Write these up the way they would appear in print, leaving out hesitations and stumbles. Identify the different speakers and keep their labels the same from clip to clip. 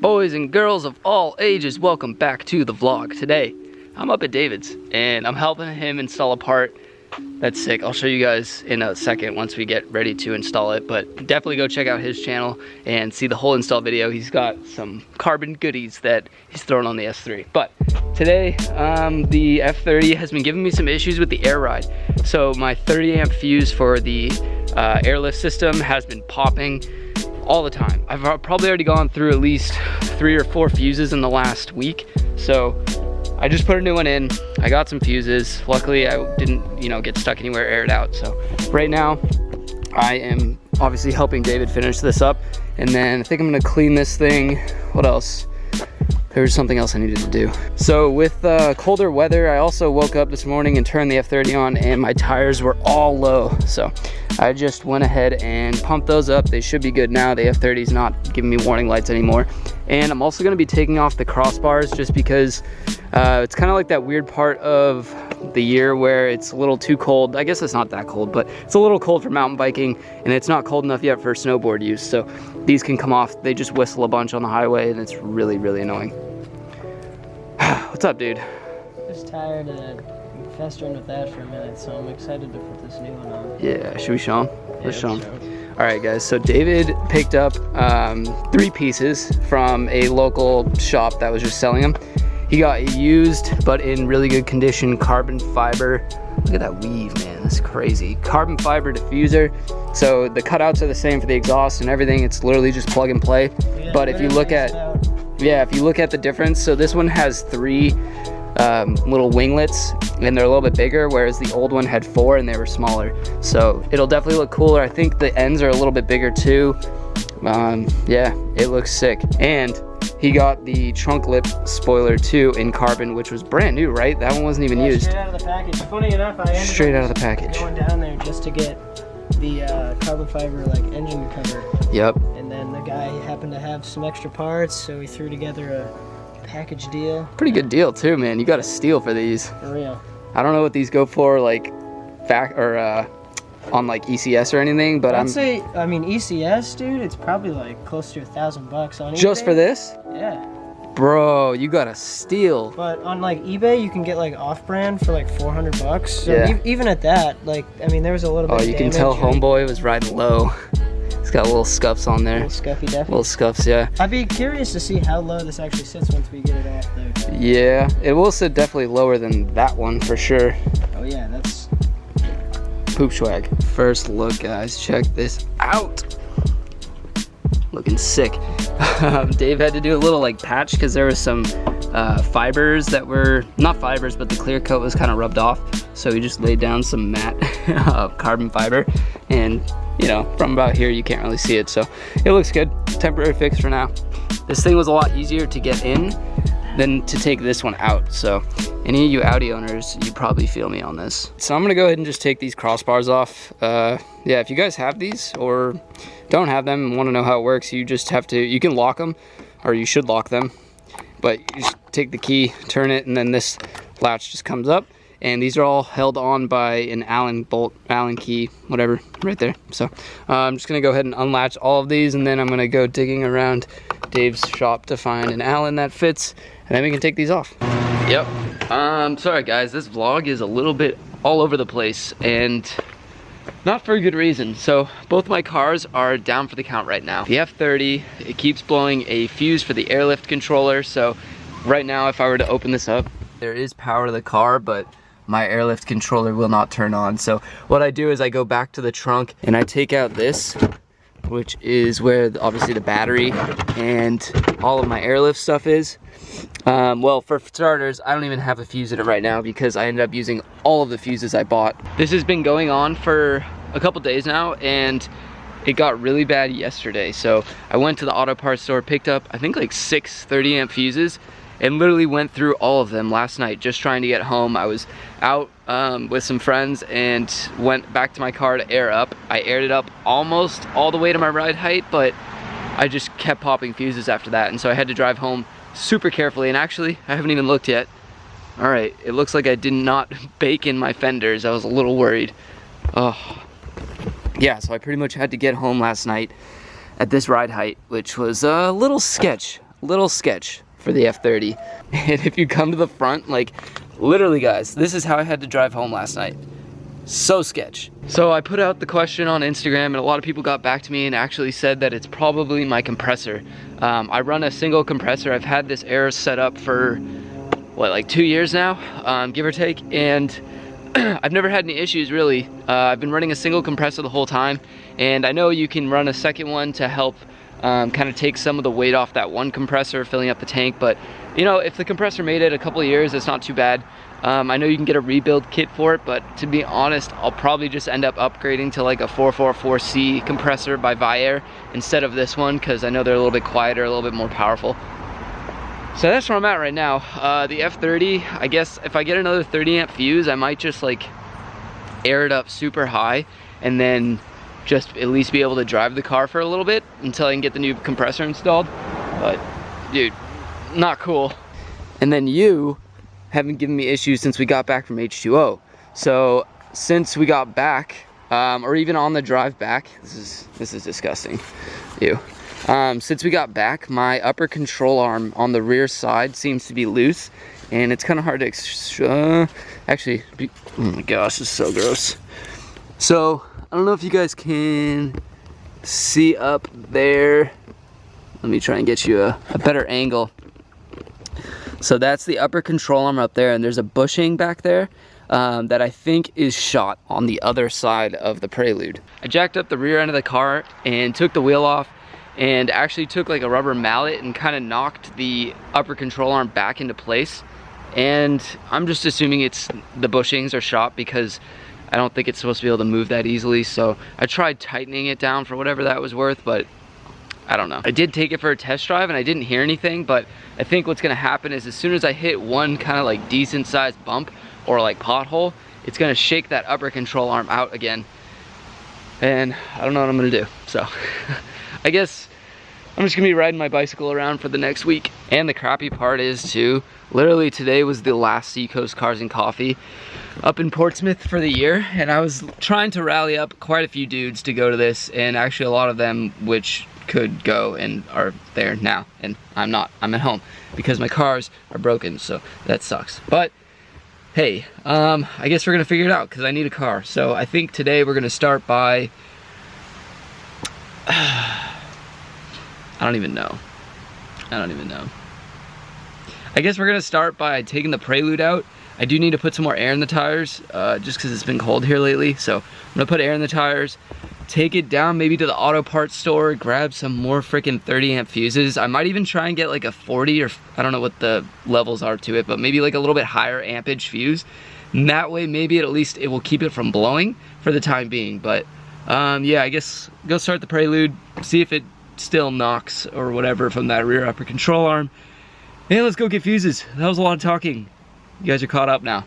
Speaker 1: Boys and girls of all ages, welcome back to the vlog. Today, I'm up at David's and I'm helping him install a part that's sick. I'll show you guys in a second once we get ready to install it, but definitely go check out his channel and see the whole install video. He's got some carbon goodies that he's throwing on the S3. But today, the F30 has been giving me some issues with the air ride. So my 30 amp fuse for the airlift system has been popping all the time. I've probably already gone through at least 3 or 4 fuses in the last week. So I just put a new one in. I got some fuses. Luckily I didn't, get stuck anywhere, air it out. So right now I am obviously helping David finish this up. And then I think I'm gonna clean this thing. What else? There was something else I needed to do. So with colder weather, I also woke up this morning and turned the F30 on and my tires were all low. So I just went ahead and pumped those up. They should be good now. The F30 is not giving me warning lights anymore. And I'm also gonna be taking off the crossbars just because it's kind of like that weird part of the year where it's a little too cold. I guess it's not that cold, but it's a little cold for mountain biking and it's not cold enough yet for snowboard use. So these can come off. They just whistle a bunch on the highway and it's really, really annoying. What's up, dude?
Speaker 2: Just tired of festering with that for a minute, so I'm excited to put this new one on.
Speaker 1: Yeah, should we show him? Let's show him. All right, guys, so David picked up 3 pieces from a local shop that was just selling them. He got a used, but in really good condition, carbon fiber. Look at that weave, man, that's crazy. Carbon fiber diffuser. So the cutouts are the same for the exhaust and everything. It's literally just plug and play. Yeah, but if you look at, if you look at the difference, so this one has 3 little winglets and they're a little bit bigger, whereas the old one had 4 and they were smaller. So it'll definitely look cooler. I think the ends are a little bit bigger too. Yeah, it looks sick. And he got the trunk lip spoiler too in carbon, which was brand new, right? That one wasn't even used.
Speaker 2: Straight out of the package. Funny enough, I ended
Speaker 1: straight out of the package.
Speaker 2: Going down there just to get the carbon fiber like engine cover.
Speaker 1: Yep.
Speaker 2: And then the guy happened to have some extra parts, so we threw together a package deal.
Speaker 1: Pretty good deal too, man. You got a steal for these.
Speaker 2: For real.
Speaker 1: I don't know what these go for, like on like ECS or anything, but
Speaker 2: I'd say, I mean, ECS, dude, it's probably like close to $1,000 on eBay.
Speaker 1: Just for this?
Speaker 2: Yeah.
Speaker 1: Bro, you got a steal.
Speaker 2: But on like eBay, you can get like off-brand for like $400. So
Speaker 1: yeah.
Speaker 2: Even at that, like, I mean, there was a little bit of
Speaker 1: you can tell homeboy was riding low. It's got little scuffs on there.
Speaker 2: Little scuffy definitely.
Speaker 1: Little scuffs, yeah.
Speaker 2: I'd be curious to see how low this actually sits once we get it off there.
Speaker 1: Yeah, it will sit definitely lower than that one for sure.
Speaker 2: Oh yeah, that's
Speaker 1: poop swag. First look, guys, check this out. Looking sick. Dave had to do a little like patch because there was some fibers that were not fibers, but the clear coat was kind of rubbed off. So he just laid down some matte carbon fiber, and from about here you can't really see it, so it looks good. Temporary fix for now. This thing was a lot easier to get in than to take this one out, so any of you Audi owners, you probably feel me on this. So I'm gonna go ahead and just take these crossbars off. Yeah, if you guys have these or don't have them and want to know how it works, you just have to, you can lock them, or you should lock them, but you just take the key, turn it, and then this latch just comes up. And these are all held on by an Allen bolt, Allen key, whatever, right there. So I'm just gonna go ahead and unlatch all of these, and then I'm gonna go digging around Dave's shop to find an Allen that fits, and then we can take these off. Yep, sorry guys, this vlog is a little bit all over the place, and not for a good reason. So both my cars are down for the count right now. The F30, it keeps blowing a fuse for the airlift controller, so right now if I were to open this up, there is power to the car, but my airlift controller will not turn on. So what I do is I go back to the trunk and I take out this, which is where obviously the battery and all of my airlift stuff is. Well, for starters, I don't even have a fuse in it right now because I ended up using all of the fuses I bought. This has been going on for a couple days now, and it got really bad yesterday. So I went to the auto parts store, picked up I think like 6 30 amp fuses, and literally went through all of them last night just trying to get home. I was out with some friends and went back to my car to air up. I aired it up almost all the way to my ride height, but I just kept popping fuses after that, and so I had to drive home super carefully. And actually, I haven't even looked yet. All right, it looks like I did not bake in my fenders. I was a little worried. Oh, yeah, so I pretty much had to get home last night, at this ride height, which was a little sketch for the F30. And if you come to the front, like literally guys, this is how I had to drive home last night. So sketch. So I put out the question on Instagram and a lot of people got back to me and actually said that it's probably my compressor. I run a single compressor. I've had this air set up for what, like 2 years now, give or take, and I've never had any issues really. I've been running a single compressor the whole time, and I know you can run a second one to help kind of take some of the weight off that one compressor filling up the tank, but you know, if the compressor made it a couple of years, it's not too bad. I know you can get a rebuild kit for it, but to be honest, I'll probably just end up upgrading to like a 444C compressor by Viair instead of this one, because I know they're a little bit quieter, a little bit more powerful. So that's where I'm at right now. The F30, I guess if I get another 30 amp fuse, I might just like air it up super high and then just at least be able to drive the car for a little bit until I can get the new compressor installed. But dude, not cool. And then you haven't given me issues since we got back from H2O. So since we got back, or even on the drive back, this is disgusting. Ew. Since we got back, my upper control arm on the rear side seems to be loose, and it's kind of hard to oh my gosh, this is so gross. So I don't know if you guys can see up there. Let me try and get you a better angle. So that's the upper control arm up there, and there's a bushing back there that I think is shot on the other side of the Prelude. I jacked up the rear end of the car and took the wheel off and actually took like a rubber mallet and kind of knocked the upper control arm back into place. And I'm just assuming it's the bushings are shot because I don't think it's supposed to be able to move that easily. So I tried tightening it down for whatever that was worth, but I don't know. I did take it for a test drive and I didn't hear anything, but I think what's gonna happen is as soon as I hit one kind of like decent sized bump or like pothole, it's gonna shake that upper control arm out again. And I don't know what I'm gonna do. So I guess I'm just gonna be riding my bicycle around for the next week. And the crappy part is too, literally today was the last Seacoast Cars and Coffee up in Portsmouth for the year. And I was trying to rally up quite a few dudes to go to this, and actually a lot of them which could go and are there now, and I'm not. I'm at home because my cars are broken, so that sucks. But hey, I guess we're gonna figure it out because I need a car. So I think today we're gonna start by I don't even know. I guess we're gonna start by taking the Prelude out. I do need to put some more air in the tires just because it's been cold here lately. So I'm gonna put air in the tires, take it down maybe to the auto parts store, grab some more freaking 30 amp fuses. I might even try and get like a 40, or I don't know what the levels are to it, but maybe like a little bit higher ampage fuse. And that way maybe at least it will keep it from blowing for the time being. But yeah, I guess go start the Prelude, see if it still knocks or whatever from that rear upper control arm. Yeah, let's go get fuses. That was a lot of talking. You guys are caught up now.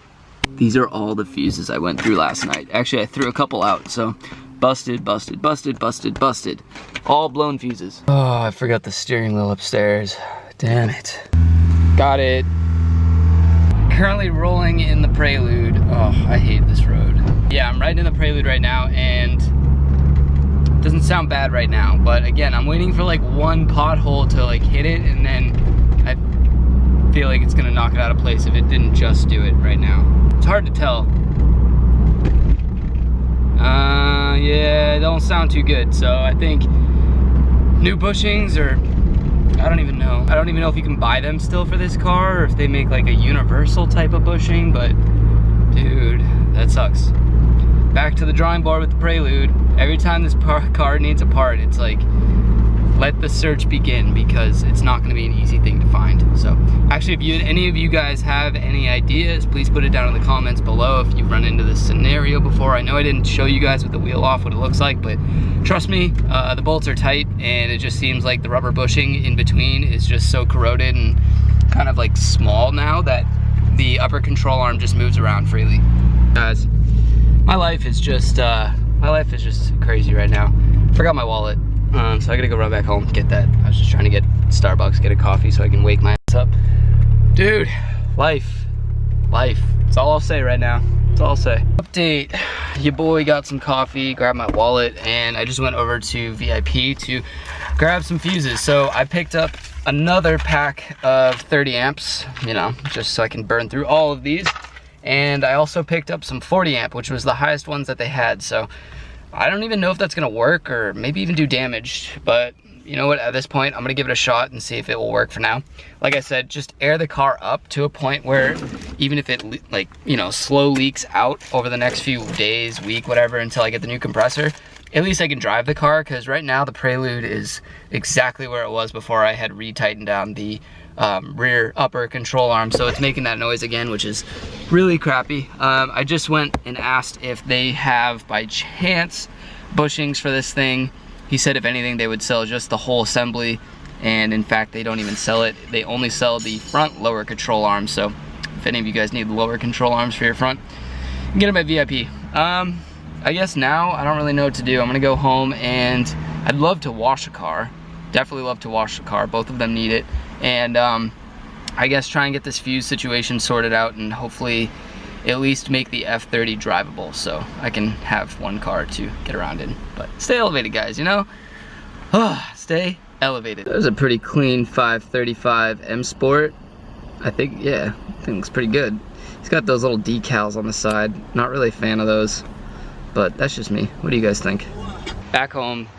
Speaker 1: These are all the fuses I went through last night. Actually, I threw a couple out, so busted, busted, busted, busted, busted. All blown fuses. Oh, I forgot the steering wheel upstairs. Damn it. Got it. Currently rolling in the Prelude. Oh, I hate this road. Yeah, I'm riding in the Prelude right now, and it doesn't sound bad right now, but again, I'm waiting for like one pothole to like hit it, and then I feel like it's gonna knock it out of place if it didn't just do it right now. It's hard to tell. Yeah, it don't sound too good. So I think new bushings, or I don't even know. I don't even know if you can buy them still for this car, or if they make like a universal type of bushing, but dude, that sucks. Back to the drawing board with the Prelude. Every time this car needs a part, it's like, let the search begin, because it's not gonna be an easy thing to find. So actually, if any of you guys have any ideas, please put it down in the comments below if you've run into this scenario before. I know I didn't show you guys with the wheel off what it looks like, but trust me, the bolts are tight, and it just seems like the rubber bushing in between is just so corroded and kind of like small now that the upper control arm just moves around freely. Guys, my life is just crazy right now. Forgot my wallet. So I gotta go run back home, get that. I was just trying to get Starbucks, get a coffee so I can wake my ass up. Dude, life. That's all I'll say right now. That's all I'll say. Update, your boy got some coffee, grabbed my wallet, and I just went over to VIP to grab some fuses. So I picked up another pack of 30 amps, you know, just so I can burn through all of these. And I also picked up some 40 amp, which was the highest ones that they had. So I don't even know if that's gonna work or maybe even do damage, but you know what, at this point, I'm gonna give it a shot and see if it will work for now. Like I said, just air the car up to a point where even if it like, you know, slow leaks out over the next few days, week, whatever, until I get the new compressor, at least I can drive the car, because right now the Prelude is exactly where it was before I had retightened down the rear upper control arm. So it's making that noise again, which is really crappy. I just went and asked if they have, by chance, bushings for this thing. He said if anything they would sell just the whole assembly, and in fact they don't even sell it. They only sell the front lower control arms. So if any of you guys need lower control arms for your front, you can get them at VIP. I guess now I don't really know what to do. I'm gonna go home, and I'd love to wash a car. Definitely love to wash the car. Both of them need it. And I guess try and get this fuse situation sorted out, and hopefully at least make the F30 drivable so I can have one car to get around in. But stay elevated, guys, you know? Stay elevated. That was a pretty clean 535 M Sport. I think, yeah, I think it looks pretty good. It's got those little decals on the side. Not really a fan of those, but that's just me. What do you guys think? Back home,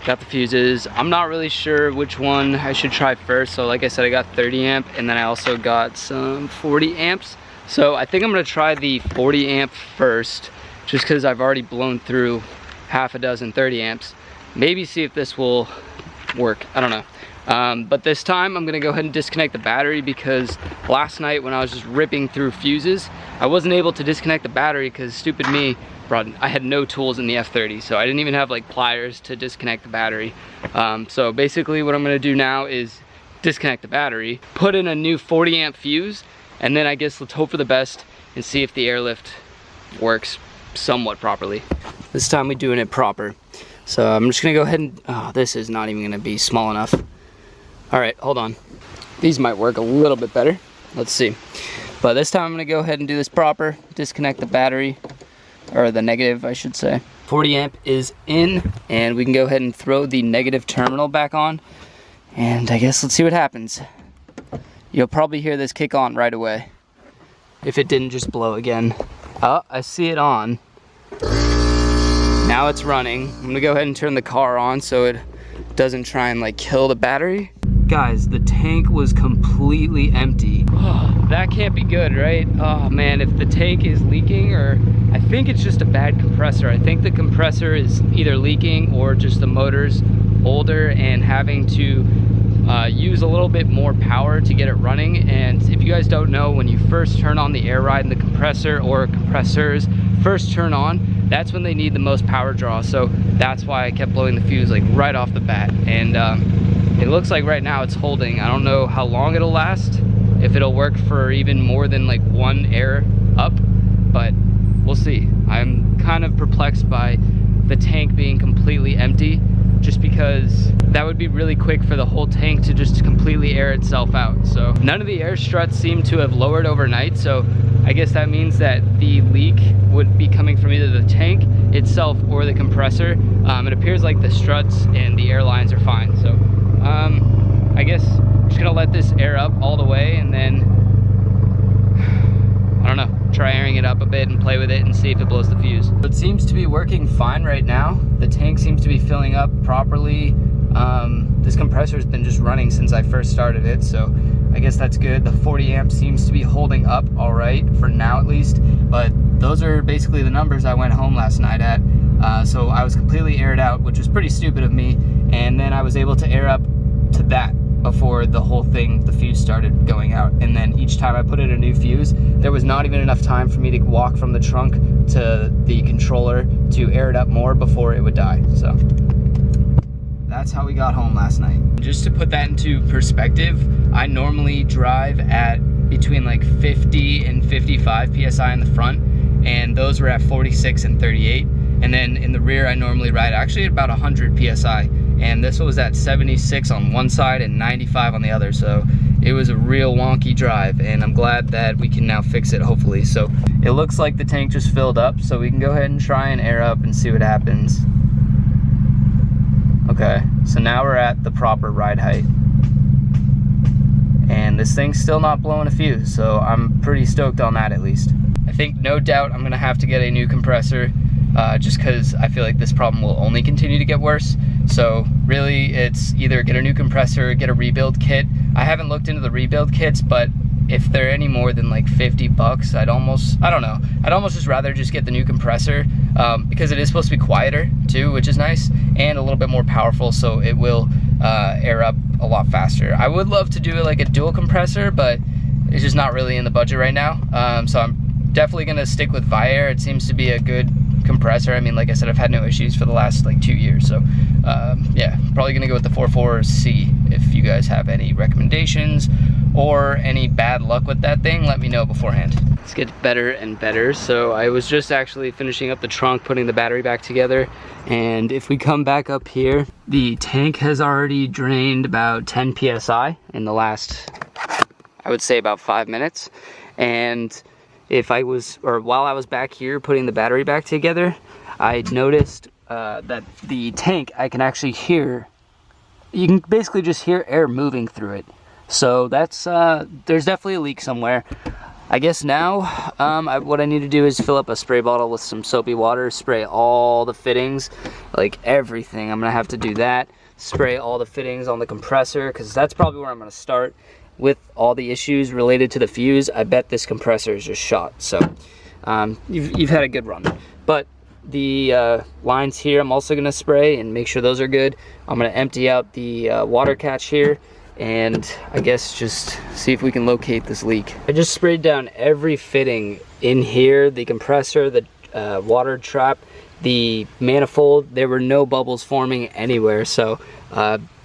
Speaker 1: got the fuses. I'm not really sure which one I should try first. So like I said, I got 30 amp, and then I also got some 40 amps. So I think I'm gonna try the 40 amp first, just because I've already blown through half a dozen 30 amps. Maybe see if this will work, I don't know. But this time I'm gonna go ahead and disconnect the battery, because last night when I was just ripping through fuses, I wasn't able to disconnect the battery because stupid me, I had no tools in the F30, so I didn't even have like pliers to disconnect the battery. So basically what I'm gonna do now is disconnect the battery, put in a new 40 amp fuse, and then I guess let's hope for the best and see if the airlift works somewhat properly. This time we're doing it proper. So I'm just gonna go ahead and, oh, this is not even gonna be small enough. All right, hold on. These might work a little bit better. Let's see. But this time I'm gonna go ahead and do this proper, disconnect the battery, or the negative, I should say. 40 amp is in, and we can go ahead and throw the negative terminal back on. And I guess let's see what happens. You'll probably hear this kick on right away, if it didn't just blow again. Oh, I see it on. Now it's running. I'm gonna go ahead and turn the car on so it doesn't try and like kill the battery. Guys, the tank was completely empty. Oh, that can't be good, right? Oh man, if the tank is leaking, or I think it's just a bad compressor. I think the compressor is either leaking or just the motor's older and having to use a little bit more power to get it running. And if you guys don't know, when you first turn on the air ride and the compressor or compressors first turn on, that's when they need the most power draw. So that's why I kept blowing the fuse like right off the bat. And it looks like right now it's holding. I don't know how long it'll last, if it'll work for even more than like one air up, but we'll see. I'm kind of perplexed by the tank being completely empty, just because that would be really quick for the whole tank to just completely air itself out. So none of the air struts seem to have lowered overnight, so I guess that means that the leak would be coming from either the tank itself or the compressor. It appears like the struts and the air lines are fine. So I guess I'm just gonna let this air up all the way, and then I don't know, try airing it up a bit and play with it and see if it blows the fuse. It seems to be working fine right now. The tank seems to be filling up properly. This compressor's been just running since I first started it, so I guess that's good. The 40 amp seems to be holding up all right for now at least, but those are basically the numbers I went home last night at. So I was completely aired out, which was pretty stupid of me, and then I was able to air up to that before the whole thing, the fuse started going out. And then each time I put in a new fuse, there was not even enough time for me to walk from the trunk to the controller to air it up more before it would die. So that's how we got home last night. Just to put that into perspective, I normally drive at between like 50 and 55 PSI in the front, and those were at 46 and 38. And then in the rear, I normally ride actually at about 100 PSI. And this was at 76 on one side and 95 on the other. So it was a real wonky drive, and I'm glad that we can now fix it, hopefully. So it looks like the tank just filled up, so we can go ahead and try and air up and see what happens. Okay, so now we're at the proper ride height. And this thing's still not blowing a fuse, so I'm pretty stoked on that at least. I think no doubt I'm gonna have to get a new compressor, just because I feel like this problem will only continue to get worse. So really it's either get a new compressor or get a rebuild kit. I haven't looked into the rebuild kits, but if they're any more than like 50 bucks, I don't know, I'd almost just rather just get the new compressor, because it is supposed to be quieter too, which is nice, and a little bit more powerful, so it will air up a lot faster. I would love to do it like a dual compressor, but it's just not really in the budget right now. So I'm definitely gonna stick with Viair. It seems to be a good compressor. I mean, like I said, I've had no issues for the last like 2 years. So yeah, probably gonna go with the 44C. If you guys have any recommendations or any bad luck with that thing, let me know beforehand. It's getting better and better. So I was just actually finishing up the trunk, putting the battery back together. And if we come back up here, the tank has already drained about 10 PSI in the last, I would say about 5 minutes. And if I was, or while I was back here putting the battery back together, I noticed that the tank, I can actually hear, you can basically just hear air moving through it. So that's, there's definitely a leak somewhere. I guess now, what I need to do is fill up a spray bottle with some soapy water, spray all the fittings, like everything. I'm gonna have to do that. Spray all the fittings on the compressor, because that's probably where I'm gonna start. With all the issues related to the fuse, I bet this compressor is just shot. So you've had a good run. But the lines here, I'm also gonna spray and make sure those are good. I'm gonna empty out the water catch here, and I guess just see if we can locate this leak. I just sprayed down every fitting in here, the compressor, the water trap, the manifold. There were no bubbles forming anywhere, so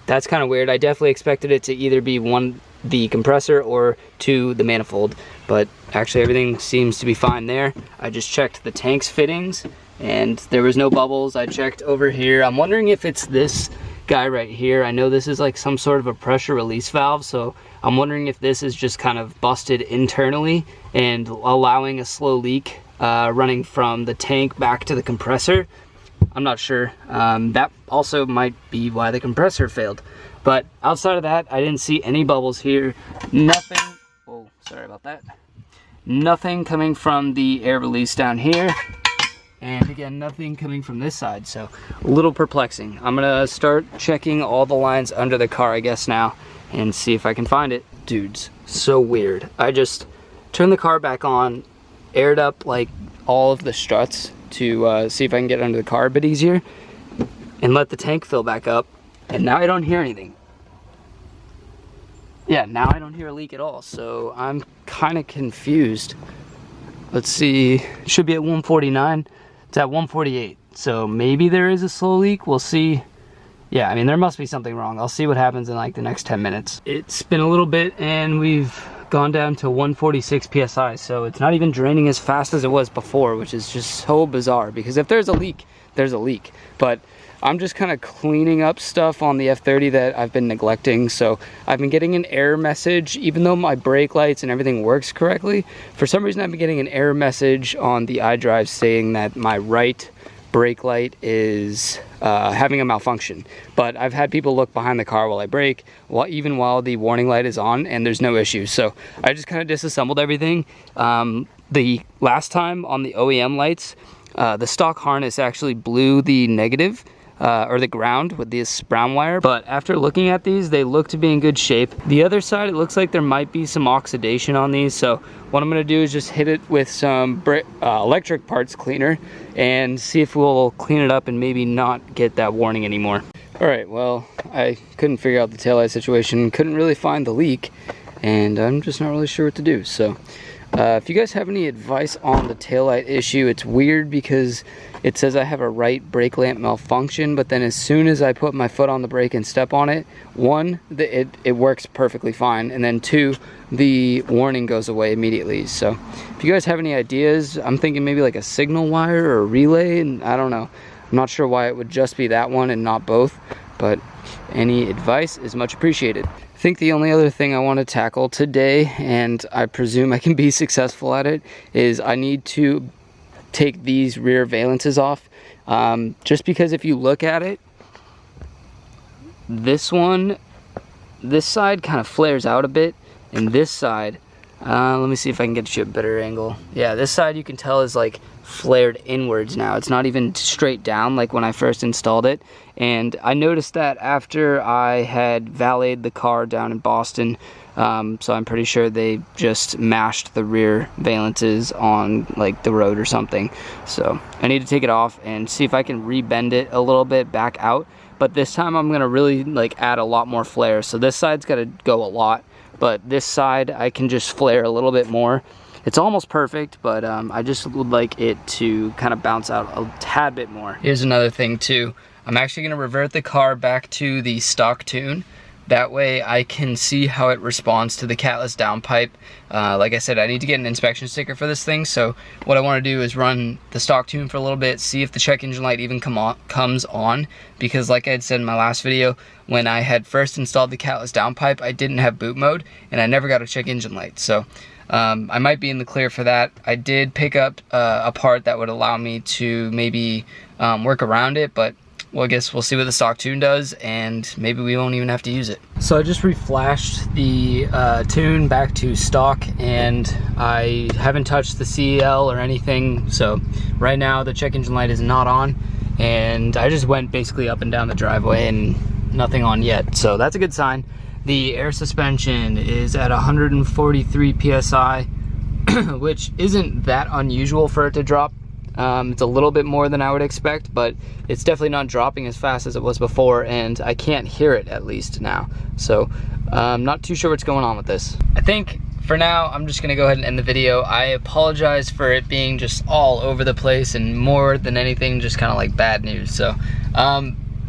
Speaker 1: that's kind of weird. I definitely expected it to either be one, the compressor, or two, the manifold, but actually everything seems to be fine there. I just checked the tank's fittings and there was no bubbles. I checked over here. I'm wondering if it's this guy right here. I know this is like some sort of a pressure release valve, so I'm wondering if this is just kind of busted internally and allowing a slow leak running from the tank back to the compressor. I'm not sure. That also might be why the compressor failed. But outside of that, I didn't see any bubbles here. Nothing, oh, sorry about that. Nothing coming from the air release down here. And again, nothing coming from this side, so a little perplexing. I'm gonna start checking all the lines under the car, I guess now, and see if I can find it. Dudes, so weird. I just turned the car back on, aired up like all of the struts to see if I can get under the car a bit easier, and let the tank fill back up. And now I don't hear anything. Yeah, now I don't hear a leak at all, so I'm kind of confused. Let's see, it should be at 149. It's at 148, so maybe there is a slow leak. We'll see. Yeah, I mean, there must be something wrong. I'll see what happens in like the next 10 minutes. It's been a little bit and we've gone down to 146 PSI, so it's not even draining as fast as it was before, which is just so bizarre, because if there's a leak, there's a leak. But I'm just kind of cleaning up stuff on the F30 that I've been neglecting. So I've been getting an error message, even though my brake lights and everything works correctly. For some reason, I've been getting an error message on the iDrive saying that my right brake light is having a malfunction. But I've had people look behind the car while I brake, even while the warning light is on, and there's no issue. So I just kind of disassembled everything. The last time on the OEM lights, the stock harness actually blew the negative, or the ground with this brown wire, but after looking at these, they look to be in good shape. The other side, it looks like there might be some oxidation on these, so what I'm gonna do is just hit it with some electric parts cleaner and see if we'll clean it up and maybe not get that warning anymore. All right, well, I couldn't figure out the taillight situation, couldn't really find the leak, and I'm just not really sure what to do. So if you guys have any advice on the taillight issue, it's weird because it says I have a right brake lamp malfunction, but then as soon as I put my foot on the brake and step on it, one, it works perfectly fine, and then two, the warning goes away immediately. So if you guys have any ideas, I'm thinking maybe like a signal wire or a relay, and I don't know. I'm not sure why it would just be that one and not both, but any advice is much appreciated. think the only other thing I want to tackle today, and I presume I can be successful at it, is I need to take these rear valences off. Just because if you look at it, this side kind of flares out a bit, and this side, let me see if I can get you a better angle. Yeah, this side you can tell is like flared inwards now. It's not even straight down like when I first installed it. And I noticed that after I had valeted the car down in Boston. So I'm pretty sure they just mashed the rear valences on like the road or something. So I need to take it off and see if I can rebend it a little bit back out. But this time I'm gonna really like add a lot more flare. So this side's gotta go a lot, but this side I can just flare a little bit more. It's almost perfect, but I just would like it to kind of bounce out a tad bit more. Here's another thing too. I'm actually gonna revert the car back to the stock tune. That way I can see how it responds to the catless downpipe. Like I said, I need to get an inspection sticker for this thing, so what I want to do is run the stock tune for a little bit, see if the check engine light even comes on, because like I had said in my last video, when I had first installed the catless downpipe, I didn't have boot mode, and I never got a check engine light, so I might be in the clear for that. I did pick up a part that would allow me to maybe work around it, but well, I guess we'll see what the stock tune does, and maybe we won't even have to use it. So I just reflashed the tune back to stock, and I haven't touched the CEL or anything. So right now the check engine light is not on, and I just went basically up and down the driveway and nothing on yet. So that's a good sign. The air suspension is at 143 PSI, which isn't that unusual for it to drop. It's a little bit more than I would expect, but it's definitely not dropping as fast as it was before, and I can't hear it at least now. So I'm not too sure what's going on with this. I think for now I'm just gonna go ahead and end the video. I apologize for it being just all over the place, and more than anything just kind of like bad news. So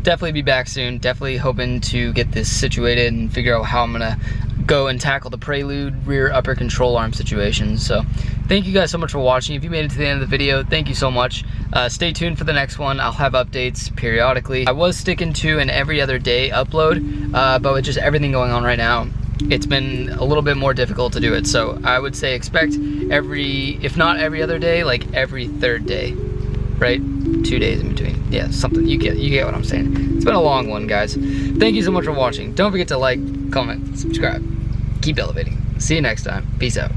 Speaker 1: definitely be back soon. Definitely hoping to get this situated and figure out how I'm gonna go and tackle the Prelude rear upper control arm situation. So thank you guys so much for watching. If you made it to the end of the video, thank you so much. Stay tuned for the next one. I'll have updates periodically. I was sticking to an every other day upload, but with just everything going on right now, it's been a little bit more difficult to do it. So I would say expect if not every other day, like every third day, right? 2 days in between. Yeah, something, you get what I'm saying. It's been a long one, guys. Thank you so much for watching. Don't forget to like, comment, subscribe. Keep elevating. See you next time. Peace out.